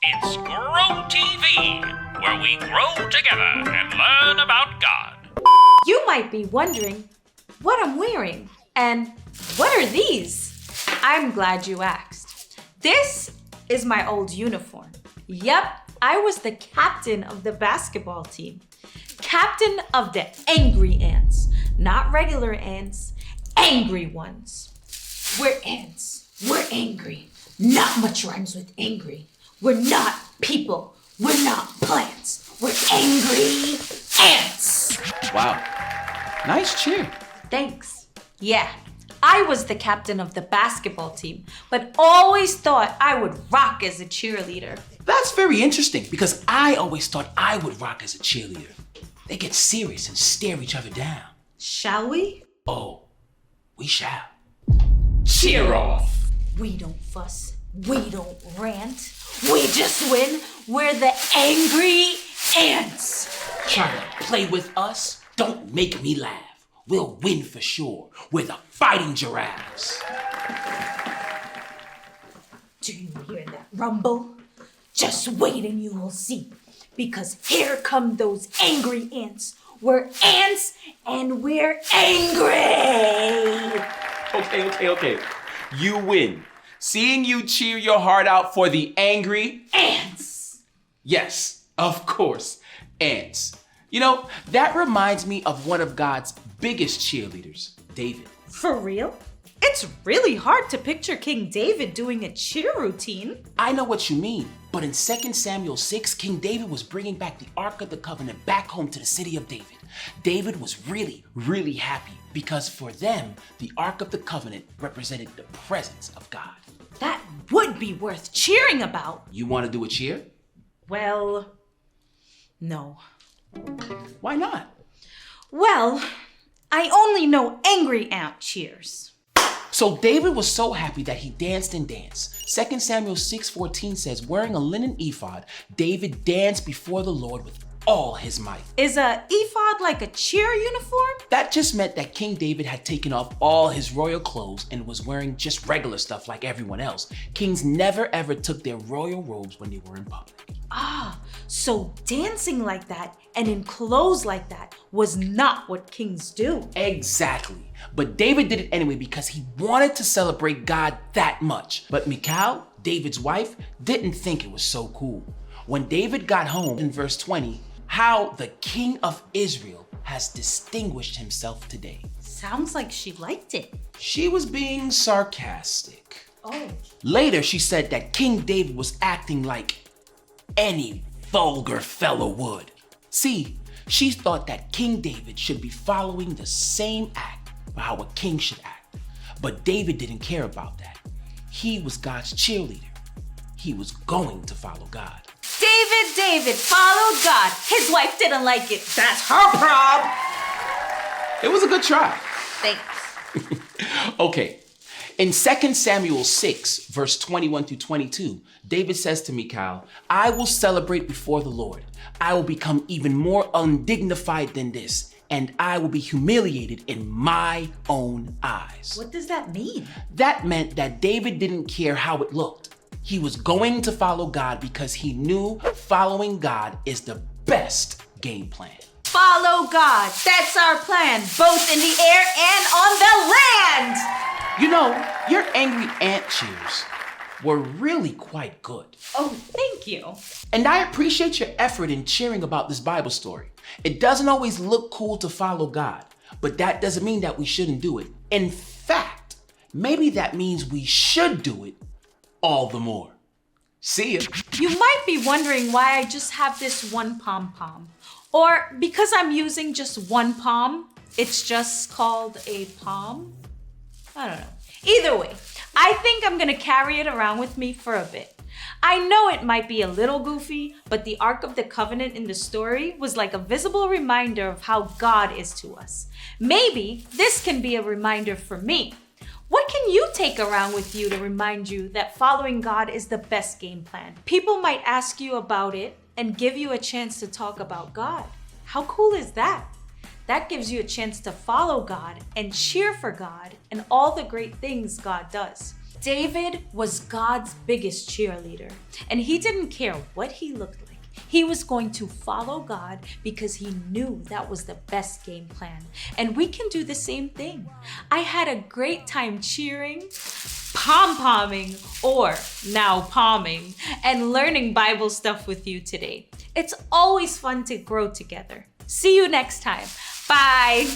It's Grow TV, where we grow together and learn about God. You might be wondering what I'm wearing and what are these? I'm glad you asked. This is my old uniform. Yep, I was the captain of the basketball team. Captain of the angry ants. Not regular ants, angry ones. We're ants. We're angry. Not much rhymes with angry. We're not people. We're not plants. We're angry ants. Wow. Nice cheer. Thanks. Yeah, I was the captain of the basketball team, but always thought I would rock as a cheerleader. That's very interesting because I always thought I would rock as a cheerleader. They get serious and stare each other down. Shall we? Oh, we shall. Cheer off. We don't fuss. We don't rant. We just win. We're the angry ants. Trying to play with us? Don't make me laugh. We'll win for sure. We're the fighting giraffes. Do you hear that rumble? Just wait and you will see. Because here come those angry ants. We're ants and we're angry. Okay. You win. Seeing you cheer your heart out for the angry Ants. Yes, of course, ants. You know, that reminds me of one of God's biggest cheerleaders, David. For real? It's really hard to picture King David doing a cheer routine. I know what you mean, but in 2 Samuel 6, King David was bringing back the Ark of the Covenant back home to the city of David. David was really happy because for them, the Ark of the Covenant represented the presence of God. That would be worth cheering about. You want to do a cheer? Well, no. Why not? Well, I only know angry ant cheers. So David was so happy that he danced and danced. 2 Samuel 6:14 says, wearing a linen ephod, David danced before the Lord with all his might. Is a ephod like a cheer uniform? That just meant that King David had taken off all his royal clothes and was wearing just regular stuff like everyone else. Kings never ever took their royal robes when they were in public. So dancing like that and in clothes like that was not what kings do. Exactly. But David did it anyway because he wanted to celebrate God that much. But Michal, David's wife, didn't think it was so cool. When David got home in verse 20, how the king of Israel has distinguished himself today. Sounds like she liked it. She was being sarcastic. Oh. Later, she said that King David was acting like any vulgar fellow would. See, she thought that King David should be following the same act for how a king should act. But David didn't care about that. He was God's cheerleader. He was going to follow God. David followed God. His wife didn't like it. That's her problem. It was a good try. Thanks. Okay. In 2 Samuel 6, verse 21 through 22, David says to Michal, I will celebrate before the Lord. I will become even more undignified than this, and I will be humiliated in my own eyes. What does that mean? That meant that David didn't care how it looked. He was going to follow God because he knew following God is the best game plan. Follow God. That's our plan, both in the air and on the land. You know, your angry ant cheers were really quite good. Oh, thank you. And I appreciate your effort in cheering about this Bible story. It doesn't always look cool to follow God, but that doesn't mean that we shouldn't do it. In fact, maybe that means we should do it all the more. See ya. You might be wondering why I just have this one pom-pom. Or because I'm using just one palm, it's just called a palm? I don't know. Either way, I think I'm gonna carry it around with me for a bit. I know it might be a little goofy, but the Ark of the Covenant in the story was like a visible reminder of how God is to us. Maybe this can be a reminder for me. What can you take around with you to remind you that following God is the best game plan? People might ask you about it and give you a chance to talk about God. How cool is that? That gives you a chance to follow God and cheer for God and all the great things God does. David was God's biggest cheerleader, and he didn't care what he looked like. He was going to follow God because he knew that was the best game plan. And we can do the same thing. I had a great time cheering, pom-pomming, or now palming, and learning Bible stuff with you today. It's always fun to grow together. See you next time. Bye.